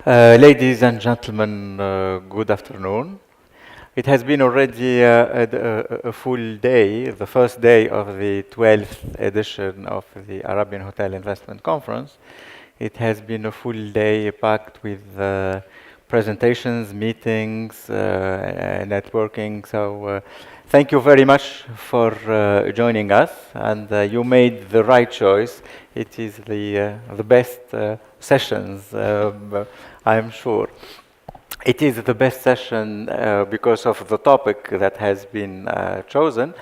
Ladies and gentlemen, good afternoon. It has been already a full day, the first day of the 12th edition of the Arabian Hotel Investment Conference. It has been a full day packed with presentations, meetings, networking. So thank you very much for joining us, and you made the right choice. It is the best sessions, I'm sure. It is the best session because of the topic that has been chosen,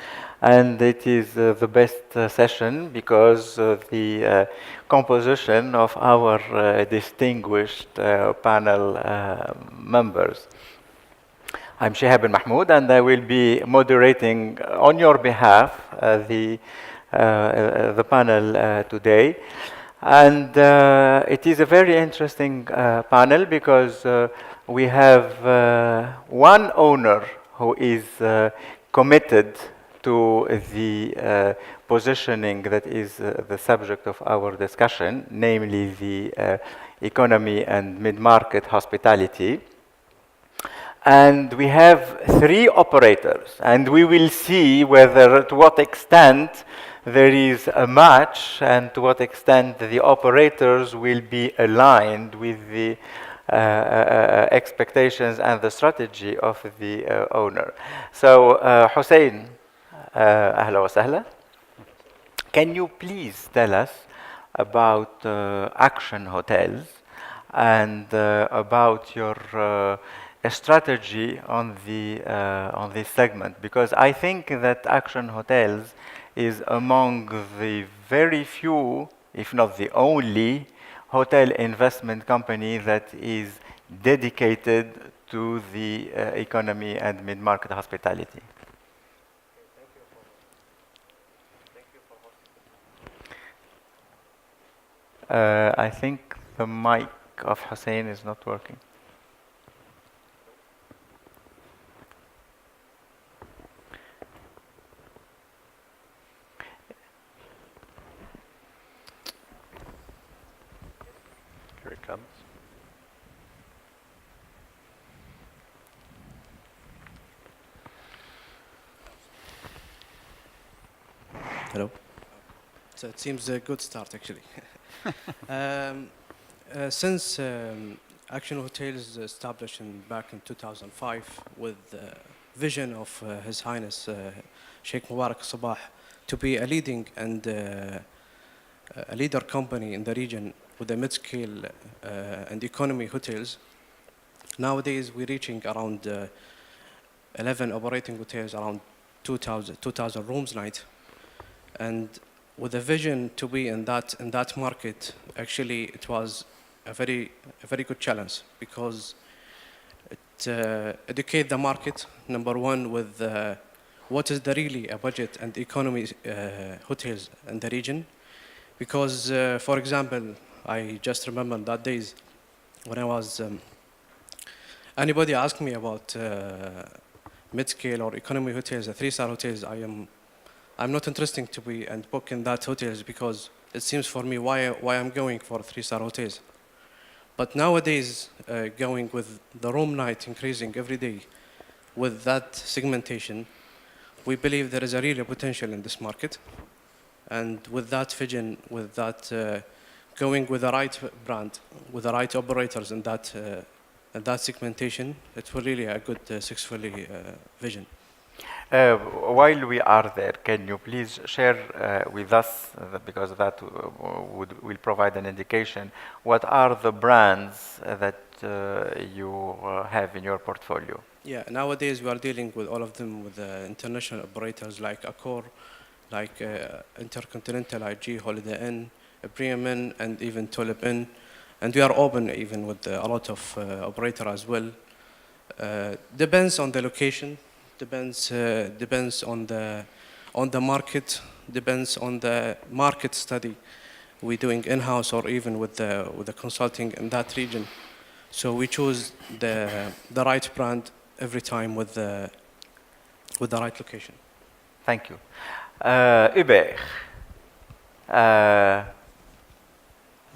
and it is the best session because of the composition of our distinguished panel members. I'm Chiheb Ben-Mahmoud, and I will be moderating on your behalf the panel today. And it is a very interesting panel because we have one owner who is committed to the positioning that is the subject of our discussion, namely the economy and mid-market hospitality. And we have three operators, and we will see whether, to what extent there is a match and to what extent the operators will be aligned with the expectations and the strategy of the owner. So, Hussain, أهلا وسهلا. Can you please tell us about Action Hotels and about your strategy on this segment? Because I think that Action Hotels is among the very few, if not the only, hotel investment company that is dedicated to the economy and mid-market hospitality. I think the mic of Hussain is not working. Here it comes. Hello. So it seems a good start, actually. Since Action Hotels established back in 2005 with the vision of His Highness Sheikh Mubarak Sabah to be a leading and a leader company in the region with the mid-scale and economy hotels, nowadays we're reaching around 11 operating hotels, around 2,000 rooms night. And with a vision to be in that market, actually it was a very good challenge because it educate the market, number one, with what is the really a budget and economy hotels in the region. Because, for example, I just remember that days when I was, anybody asked me about mid-scale or economy hotels, the three-star hotels, I'm not interested to be and book in that hotels because it seems for me why I'm going for three-star hotels. But nowadays, going with the room night increasing every day, with that segmentation, we believe there is a real potential in this market. And with that vision, with that going with the right brand, with the right operators in that segmentation, it will really a good successful vision. While we are there, can you please share with us, because that will provide an indication, what are the brands that you have in your portfolio? Yeah, nowadays we are dealing with all of them with international operators like Accor, like Intercontinental IG, Holiday Inn, Premium Inn, and even Tulip Inn. And we are open even with a lot of operator as well. Depends on the location. Depends on the market, depends on the market study we're doing in-house or even with the consulting in that region. So we choose the right brand every time with the right location. Thank you. Hubert,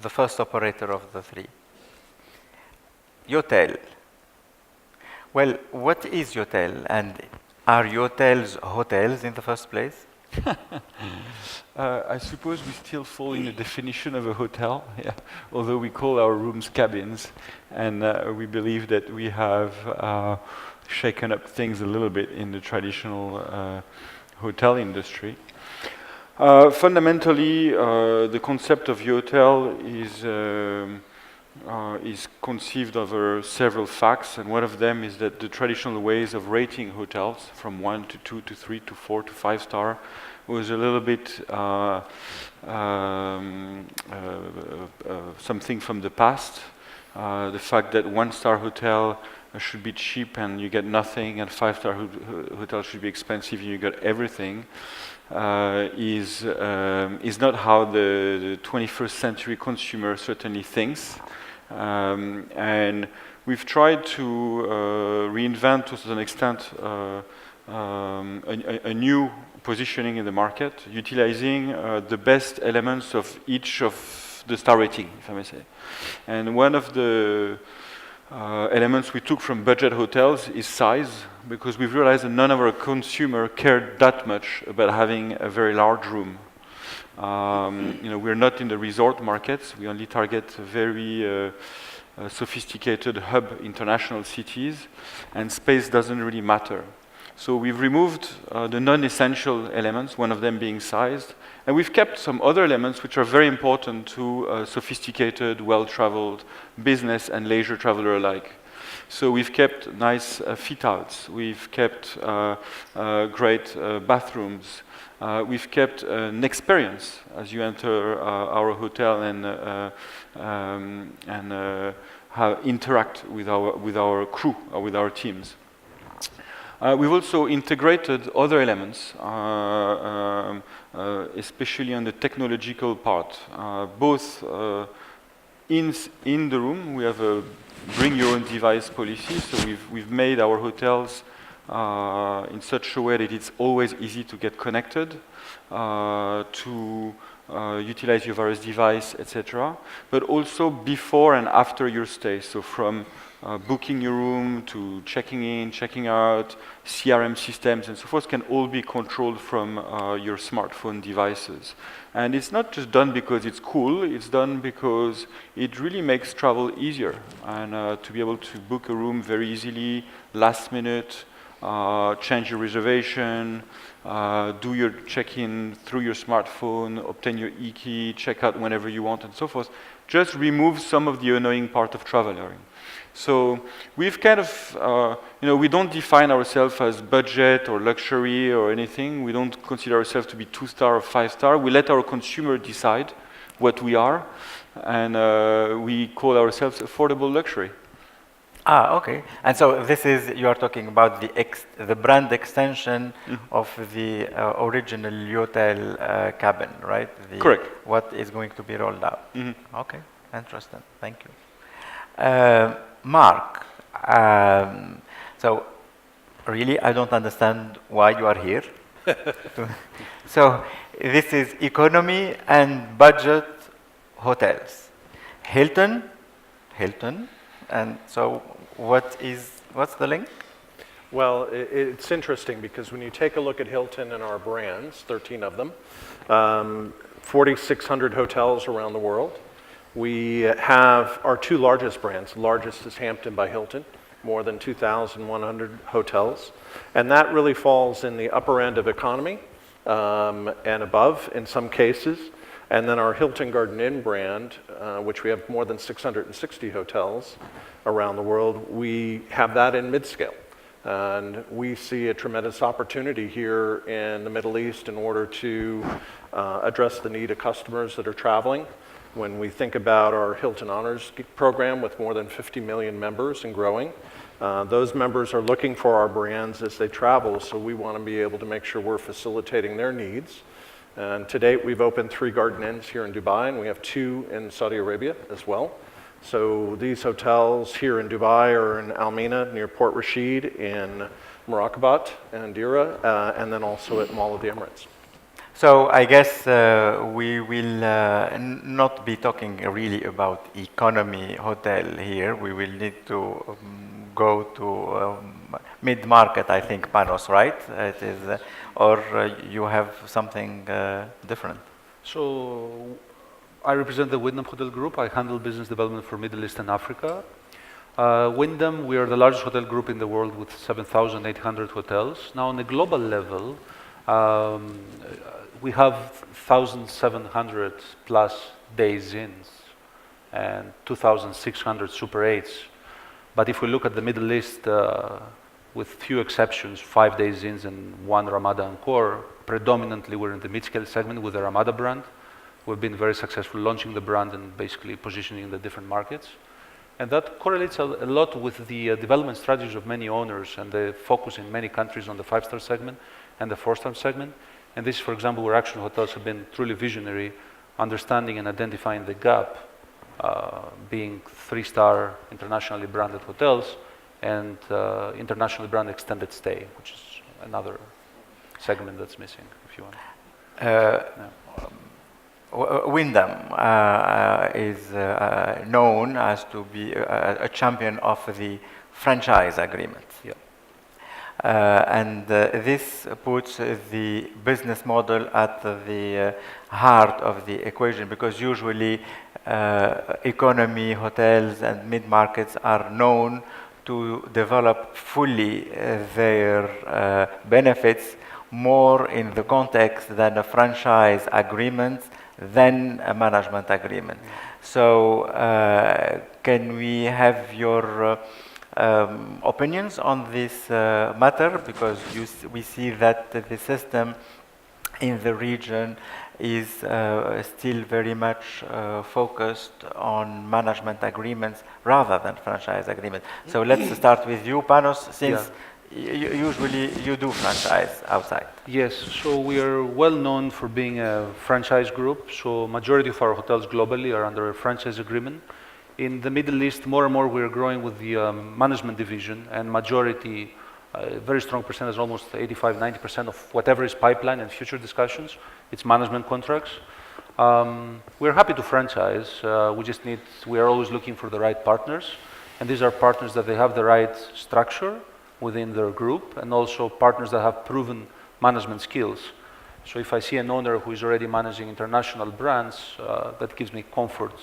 the first operator of the three. Yotel. Well, what is Yotel, and are Yotels hotels in the first place? I suppose we still fall in the definition of a hotel, yeah. Although we call our rooms cabins, and we believe that we have shaken up things a little bit in the traditional hotel industry. Fundamentally, the concept of Yotel is conceived over several facts, and one of them is that the traditional ways of rating hotels from 1 to 2 to 3 to 4 to 5 star was a little bit something from the past. The fact that 1-star hotel should be cheap and you get nothing, and 5-star hotel should be expensive and you get everything, is not how the 21st century consumer certainly thinks. And we've tried to reinvent, to a certain extent, a new positioning in the market, utilizing the best elements of each of the star rating, if I may say. And one of the elements we took from budget hotels is size, because we've realized that none of our consumers cared that much about having a very large room. We're not in the resort markets. We only target very sophisticated hub international cities, and space doesn't really matter. So we've removed the non-essential elements, one of them being size, and we've kept some other elements which are very important to sophisticated, well-traveled business and leisure traveler alike. So we've kept nice fit-outs, we've kept great bathrooms, we've kept an experience as you enter our hotel and interact with our crew or with our teams. We've also integrated other elements, especially on the technological part. Both in the room, we have a bring your own device policy, so we've made our hotels in such a way that it's always easy to get connected, to utilize your various device, etc. But also before and after your stay, so from booking your room to checking in, checking out, CRM systems and so forth can all be controlled from your smartphone devices. And it's not just done because it's cool, it's done because it really makes travel easier. And to be able to book a room very easily, last minute, change your reservation, do your check-in through your smartphone, obtain your e-key, check out whenever you want and so forth, just remove some of the annoying part of traveling. So we've kind of, we don't define ourselves as budget or luxury or anything. We don't consider ourselves to be 2-star or 5-star. We let our consumer decide what we are, and we call ourselves affordable luxury. Ah, okay. And so this is, you are talking about the brand extension of the original Yotel cabin, right? Correct. What is going to be rolled out. Okay, interesting. Thank you. Mark, so really I don't understand why you are here. So this is economy and budget hotels. Hilton, and so what's the link? Well, it's interesting because when you take a look at Hilton and our brands, 13 of them, 4,600 hotels around the world. We have our 2 largest brands. The largest is Hampton by Hilton, more than 2,100 hotels. And that really falls in the upper end of economy and above in some cases. And then our Hilton Garden Inn brand, which we have more than 660 hotels around the world, we have that in mid-scale. And we see a tremendous opportunity here in the Middle East in order to address the need of customers that are traveling. When we think about our Hilton Honors program with more than 50 million members and growing, those members are looking for our brands as they travel, so we want to be able to make sure we're facilitating their needs. And to date, we've opened 3 Garden Inns here in Dubai, and we have 2 in Saudi Arabia as well. So these hotels here in Dubai are in Al Mina near Port Rashid, in Muraqabat and Dira, and then also at Mall of the Emirates. So I guess we will not be talking really about economy hotel here. We will need to go to mid-market, I think, Panos, right? It is, or you have something different? So I represent the Wyndham Hotel Group. I handle business development for Middle East and Africa. Wyndham, we are the largest hotel group in the world with 7,800 hotels. Now on a global level, we have 1,700 plus days in and 2,600 Super 8s. But if we look at the Middle East, with few exceptions, 5 days in and 1 Ramadan core, predominantly we're in the mid-scale segment with the Ramada brand. We've been very successful launching the brand and basically positioning in the different markets. And that correlates a lot with the development strategies of many owners and the focus in many countries on the 5-star segment and the 4-star segment. And this, for example, where Action Hotels have been truly visionary, understanding and identifying the gap, being 3-star internationally branded hotels and internationally branded extended stay, which is another segment that's missing, if you want. Wyndham is known as to be a champion of the franchise agreement. Yeah. And this puts the business model at the heart of the equation, because usually economy hotels and mid-markets are known to develop fully their benefits more in the context than a franchise agreement than a management agreement. So can we have your opinions on this matter, because we see that the system in the region is still very much focused on management agreements rather than franchise agreements. So let's start with you, Panos, since usually you do franchise outside. Yes, so we are well known for being a franchise group. So majority of our hotels globally are under a franchise agreement. In the Middle East, more and more we're growing with the management division, and majority, very strong percentage, almost 85-90% of whatever is pipeline and future discussions, it's management contracts. We're happy to franchise. We are always looking for the right partners, and these are partners that they have the right structure within their group, and also partners that have proven management skills. So if I see an owner who is already managing international brands, that gives me comfort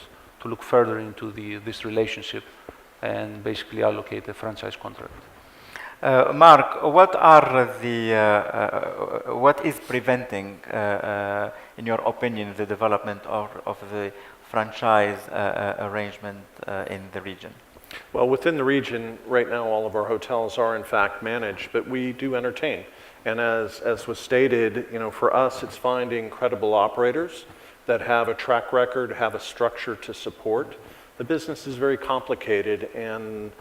to look further into this relationship and basically allocate a franchise contract. Mark, what is preventing, in your opinion, the development of the franchise arrangement in the region? Well, within the region, right now, all of our hotels are in fact managed, but we do entertain. And as was stated, for us, it's finding credible operators that have a track record, have a structure to support. The business is very complicated, and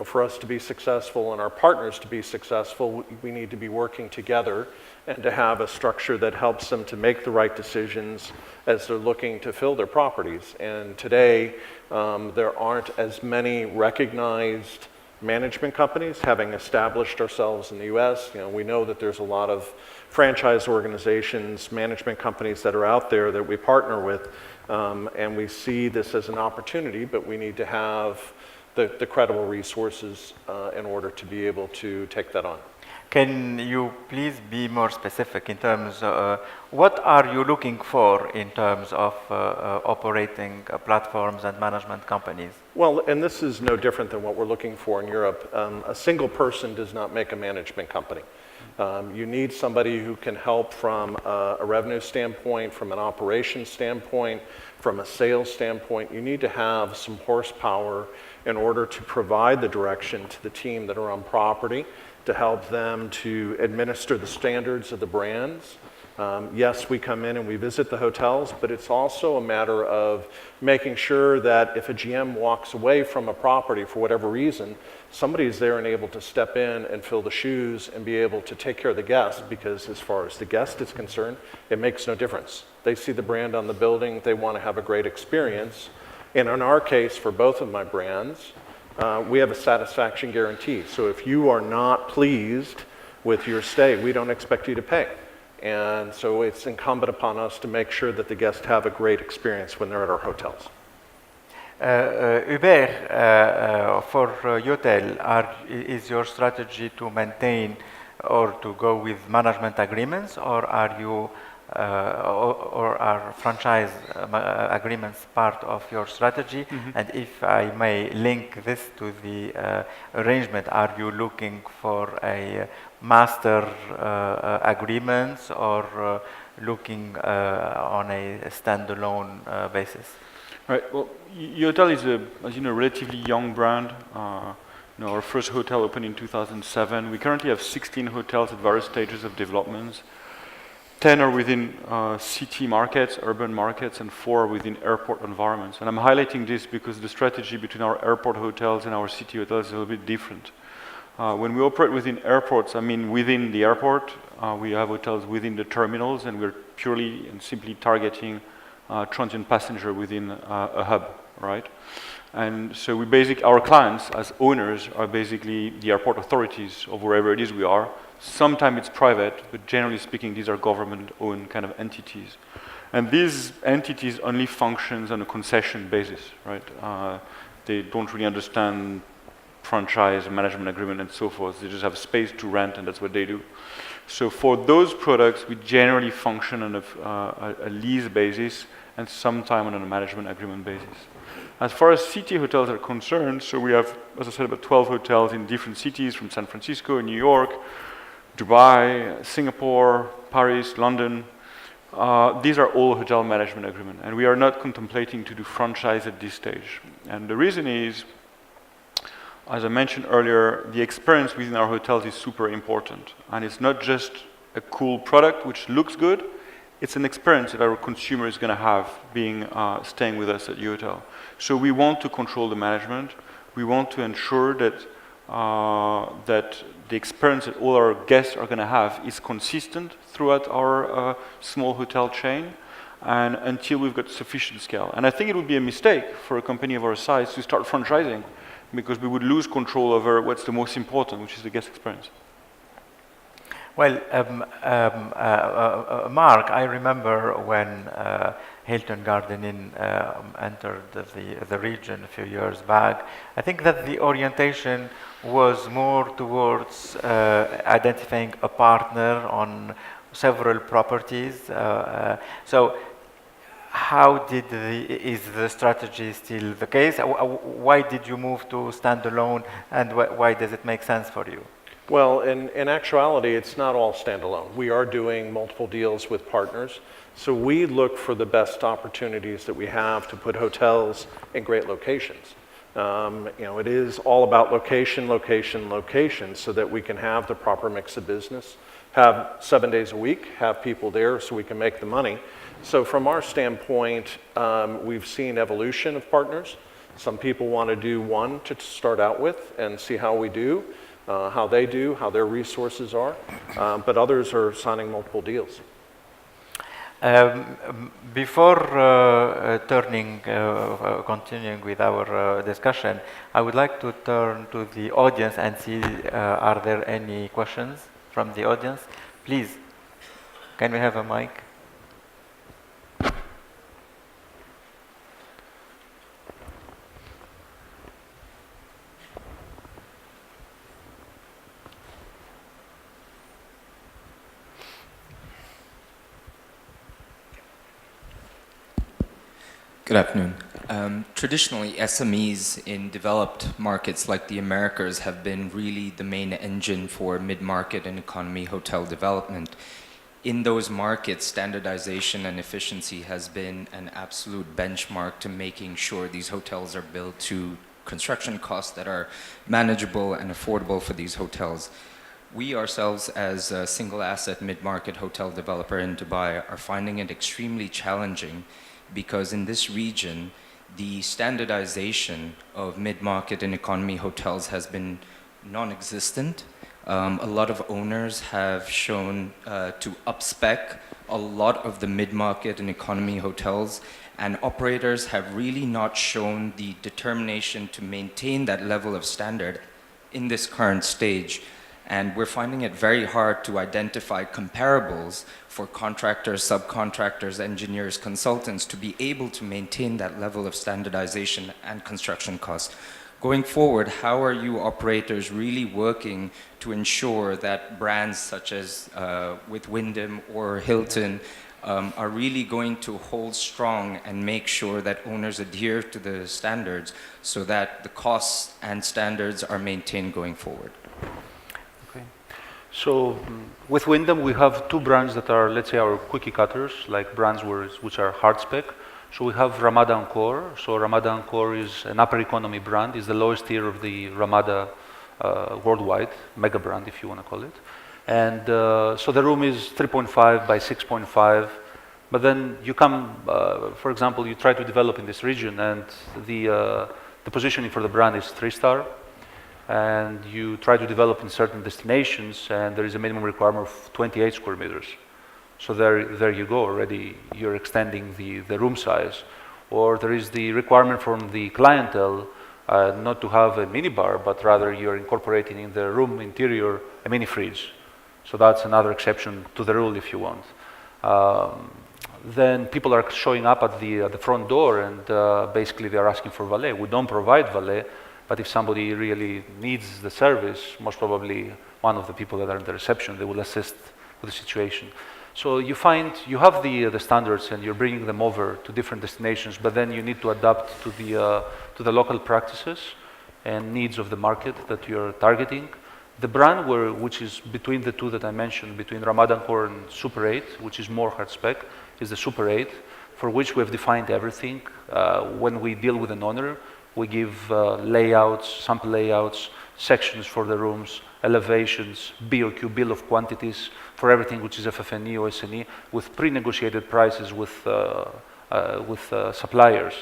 for us to be successful and our partners to be successful, we need to be working together and to have a structure that helps them to make the right decisions as they're looking to fill their properties. And today, there aren't as many recognized management companies, having established ourselves in the US. We know that there's a lot of franchise organizations, management companies that are out there that we partner with, and we see this as an opportunity, but we need to have the credible resources in order to be able to take that on. Can you please be more specific in terms of what are you looking for in terms of operating platforms and management companies? Well, and this is no different than what we're looking for in Europe. A single person does not make a management company. You need somebody who can help from a revenue standpoint, from an operations standpoint, from a sales standpoint. You need to have some horsepower in order to provide the direction to the team that are on property, to help them to administer the standards of the brands. Yes, we come in and we visit the hotels, but it's also a matter of making sure that if a GM walks away from a property for whatever reason, somebody's there and able to step in and fill the shoes and be able to take care of the guest, because as far as the guest is concerned, it makes no difference. They see the brand on the building, they want to have a great experience. And in our case, for both of my brands, we have a satisfaction guarantee. So if you are not pleased with your stay, we don't expect you to pay. And so it's incumbent upon us to make sure that the guests have a great experience when they're at our hotels. Hubert, for Yotel, is your strategy to maintain or to go with management agreements, or are you or are franchise agreements part of your strategy? And if I may link this to the arrangement, are you looking for a master agreements or looking on a standalone basis? Right. Well, Yotel is as you know, relatively young brand. Our first hotel opened in 2007. We currently have 16 hotels at various stages of development. 10 are within city markets, urban markets, and 4 are within airport environments. And I'm highlighting this because the strategy between our airport hotels and our city hotels is a little bit different. When we operate within airports, I mean within the airport, we have hotels within the terminals, and we're purely and simply targeting transient passenger within a hub, right? And so our clients as owners are basically the airport authorities of wherever it is we are. Sometimes it's private, but generally speaking, these are government-owned kind of entities. And these entities only functions on a concession basis, right? They don't really understand franchise, management agreement, and so forth. They just have space to rent, and that's what they do. So for those products, we generally function on a lease basis and sometime on a management agreement basis. As far as city hotels are concerned, so we have, as I said, about 12 hotels in different cities, from San Francisco, New York, Dubai, Singapore, Paris, London. These are all hotel management agreement, and we are not contemplating to do franchise at this stage. And the reason is, as I mentioned earlier, the experience within our hotels is super important. And it's not just a cool product which looks good, it's an experience that our consumer is going to have staying with us at Yotel. So we want to control the management. We want to ensure that the experience that all our guests are going to have is consistent throughout our small hotel chain, and until we've got sufficient scale. And I think it would be a mistake for a company of our size to start franchising, because we would lose control over what's the most important, which is the guest experience. Well, Mark, I remember when Hilton Garden Inn entered the region a few years back. I think that the orientation was more towards identifying a partner on several properties. So how is the strategy still the case? Why did you move to standalone, and why does it make sense for you? Well, in actuality, it's not all standalone. We are doing multiple deals with partners. So we look for the best opportunities that we have to put hotels in great locations. It is all about location, location, location, so that we can have the proper mix of business, have 7 days a week, have people there so we can make the money. So from our standpoint, we've seen evolution of partners. Some people want to do one to start out with and see how we do. How they do, how their resources are, but others are signing multiple deals. Before continuing with our discussion, I would like to turn to the audience and see are there any questions from the audience? Please, can we have a mic? Good afternoon. Traditionally, SMEs in developed markets like the Americas have been really the main engine for mid-market and economy hotel development. In those markets, standardization and efficiency has been an absolute benchmark to making sure these hotels are built to construction costs that are manageable and affordable for these hotels. We ourselves, as a single asset mid-market hotel developer in Dubai, are finding it extremely challenging because in this region, the standardization of mid-market and economy hotels has been non-existent. A lot of owners have shown to up-spec a lot of the mid-market and economy hotels, and operators have really not shown the determination to maintain that level of standard in this current stage. And we're finding it very hard to identify comparables for contractors, subcontractors, engineers, consultants to be able to maintain that level of standardization and construction costs. Going forward, how are you operators really working to ensure that brands such as with Wyndham or Hilton are really going to hold strong and make sure that owners adhere to the standards so that the costs and standards are maintained going forward? Okay. So with Wyndham, we have two brands that are, let's say, our cookie cutters, like brands which are hard spec. So we have Ramada Encore. So Ramada Encore is an upper economy brand. It's the lowest tier of the Ramada worldwide, mega brand if you want to call it. And so the room is 3.5 by 6.5. But then you come, for example, you try to develop in this region and the positioning for the brand is 3-star. And you try to develop in certain destinations and there is a minimum requirement of 28 square meters. So there you go, already you're extending the room size. Or there is the requirement from the clientele not to have a minibar, but rather you're incorporating in the room interior a mini fridge. So that's another exception to the rule if you want. Then people are showing up at the front door and basically they're asking for valet. We don't provide valet, but if somebody really needs the service, most probably one of the people that are in the reception, they will assist with the situation. So you find you have the standards and you're bringing them over to different destinations, but then you need to adapt to the local practices and needs of the market that you're targeting. The brand which is between the two that I mentioned, between Ramadan Core and Super 8, which is more hard spec, is the Super 8, for which we have defined everything. When we deal with an owner, we give layouts, sample layouts, sections for the rooms, elevations, BOQ, bill of quantities, for everything which is FF&E or SNE, with pre-negotiated prices with suppliers.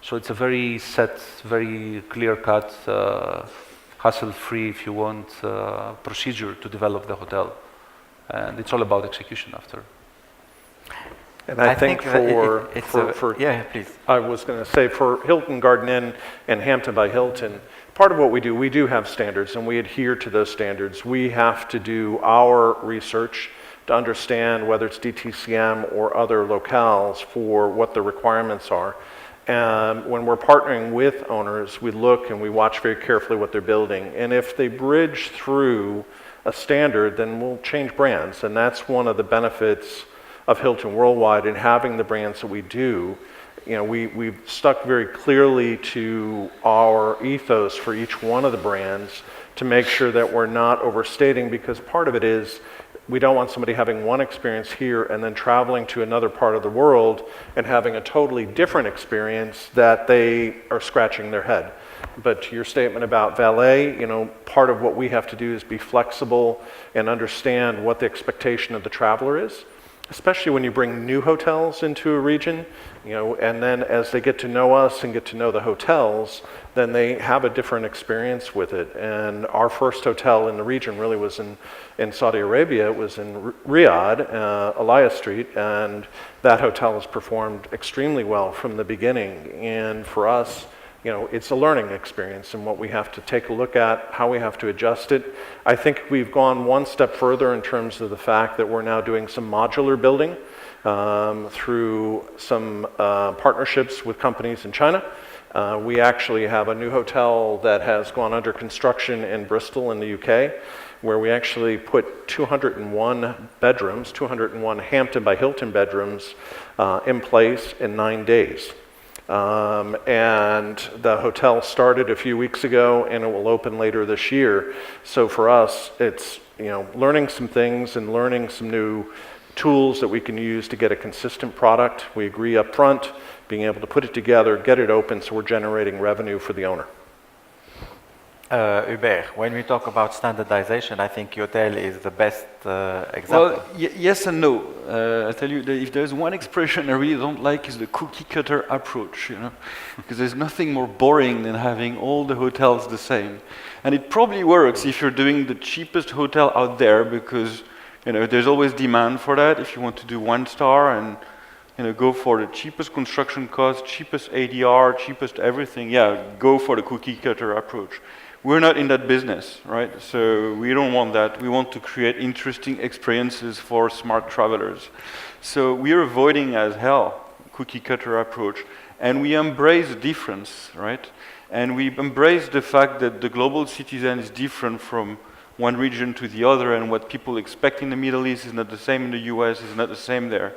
So it's a very set, very clear-cut, hassle-free, if you want, procedure to develop the hotel. And it's all about execution after. And I think yeah, please. I was going to say for Hilton Garden Inn and Hampton by Hilton, part of what we do have standards and we adhere to those standards. We have to do our research to understand whether it's DTCM or other locales for what the requirements are. And when we're partnering with owners, we look and we watch very carefully what they're building. And if they bridge through a standard, then we'll change brands. And that's one of the benefits of Hilton Worldwide and having the brands that we do. You know, we've stuck very clearly to our ethos for each one of the brands to make sure that we're not overstating, because part of it is we don't want somebody having one experience here and then traveling to another part of the world and having a totally different experience that they are scratching their head. But to your statement about valet, you know, part of what we have to do is be flexible and understand what the expectation of the traveler is, especially when you bring new hotels into a region, you know, and then as they get to know us and get to know the hotels, then they have a different experience with it. And our first hotel in the region really was in Saudi Arabia. It was in Riyadh, Aliyah Street, and that hotel has performed extremely well from the beginning. And for us, you know, it's a learning experience and what we have to take a look at, how we have to adjust it. I think we've gone one step further in terms of the fact that we're now doing some modular building through some partnerships with companies in China. We actually have a new hotel that has gone under construction in Bristol in the UK, where we actually put 201 bedrooms, 201 Hampton by Hilton bedrooms in place in 9 days. And the hotel started a few weeks ago and it will open later this year. So for us, it's, you know, learning some things and learning some new tools that we can use to get a consistent product. We agree up front, being able to put it together, get it open so we're generating revenue for the owner. Hubert, when we talk about standardization, I think Yotel is the best example. Well, yes and no. I tell you, that if there's one expression I really don't like is the cookie cutter approach, you know, because there's nothing more boring than having all the hotels the same. And it probably works if you're doing the cheapest hotel out there, because, you know, there's always demand for that. If you want to do 1 star and, you know, go for the cheapest construction cost, cheapest ADR, cheapest everything, yeah, go for the cookie cutter approach. We're not in that business, right? So we don't want that. We want to create interesting experiences for smart travelers. So we are avoiding as hell cookie cutter approach, and we embrace difference, right? And we embrace the fact that the global citizen is different from one region to the other, and what people expect in the Middle East is not the same in the US, is not the same there.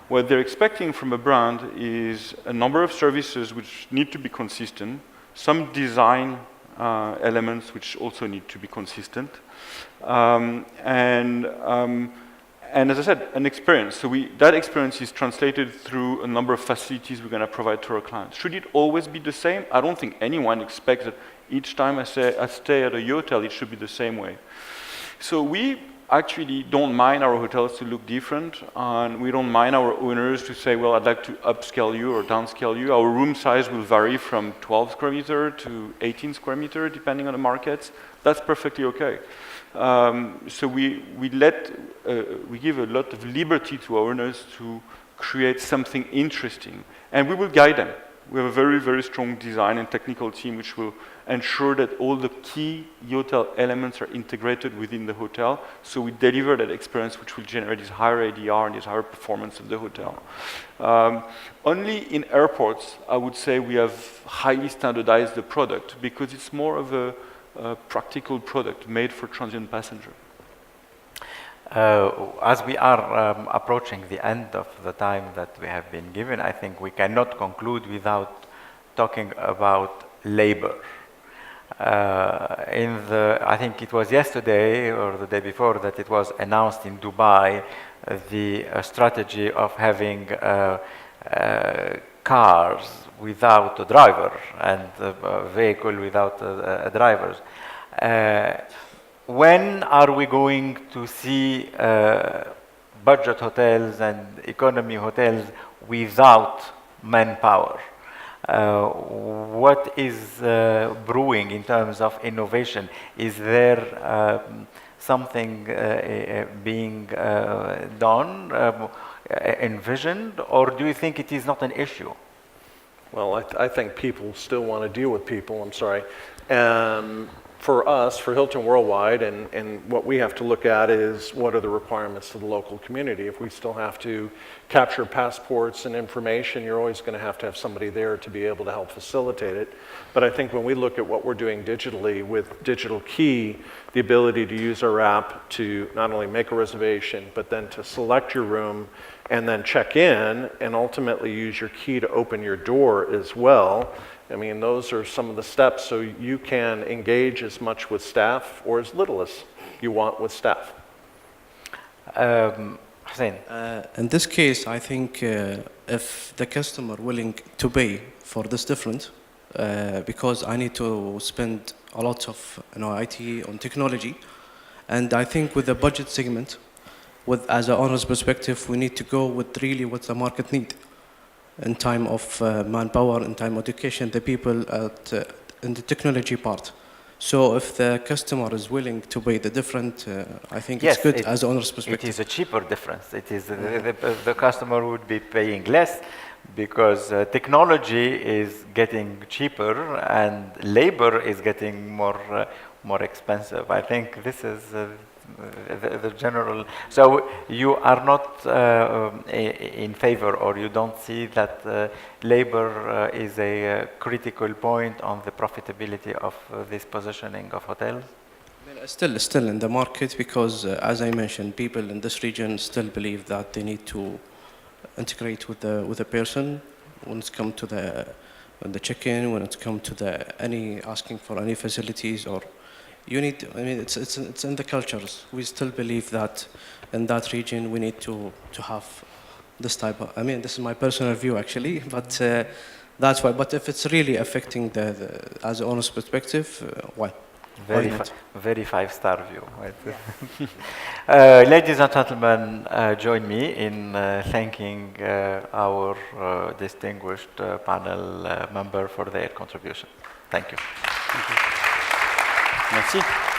What they're expecting from a brand is a number of services which need to be consistent, some design elements which also need to be consistent, and as I said, an experience. So that experience is translated through a number of facilities we're going to provide to our clients. Should it always be the same? I don't think anyone expects that each time I stay at a Yotel, it should be the same way. So we actually don't mind our hotels to look different, and we don't mind our owners to say, well, I'd like to upscale you or downscale you. Our room size will vary from 12 square meter to 18 square meter, depending on the markets. That's perfectly okay. So we give a lot of liberty to our owners to create something interesting, and we will guide them. We have a very, very strong design and technical team which will ensure that all the key Yotel elements are integrated within the hotel, so we deliver that experience which will generate this higher ADR and this higher performance of the hotel. Only in airports, I would say, we have highly standardized the product, because it's more of a practical product made for transient passenger. As we are approaching the end of the time that we have been given, I think we cannot conclude without talking about labor. I think it was yesterday or the day before that it was announced in Dubai the strategy of having cars without a driver and a vehicle without drivers. When are we going to see budget hotels and economy hotels without manpower? What is brewing in terms of innovation? Is there something being done, envisioned, or do you think it is not an issue? Well, I think people still want to deal with people, I'm sorry. For us, for Hilton Worldwide, and what we have to look at is what are the requirements of the local community. If we still have to capture passports and information, you're always going to have somebody there to be able to help facilitate it. But I think when we look at what we're doing digitally with Digital Key, the ability to use our app to not only make a reservation, but then to select your room and then check in and ultimately use your key to open your door as well. I mean, those are some of the steps, so you can engage as much with staff or as little as you want with staff. Hussain. In this case, I think if the customer willing to pay for this difference, because I need to spend a lot of IT on technology, and I think with the budget segment, as an owner's perspective, we need to go with really what the market need. In time of manpower, in time of education, the people in the technology part. So if the customer is willing to pay the different, I think yes, it's good as owner's perspective. It is a cheaper difference. It is the customer would be paying less because technology is getting cheaper and labor is getting more expensive. I think this is the general. So you are not in favor, or you don't see that labor is a critical point on the profitability of this positioning of hotels? I mean, still in the market, because as I mentioned, people in this region still believe that they need to integrate with the person when it comes to the check-in, when it comes to asking for any facilities, or you need. I mean, it's in the cultures. We still believe that in that region we need to have this type of. I mean, this is my personal view actually, but that's why. But if it's really affecting as an owner's perspective, why? Very five-star view. Right? Ladies and gentlemen, join me in thanking our distinguished panel member for their contribution. Thank you. Merci.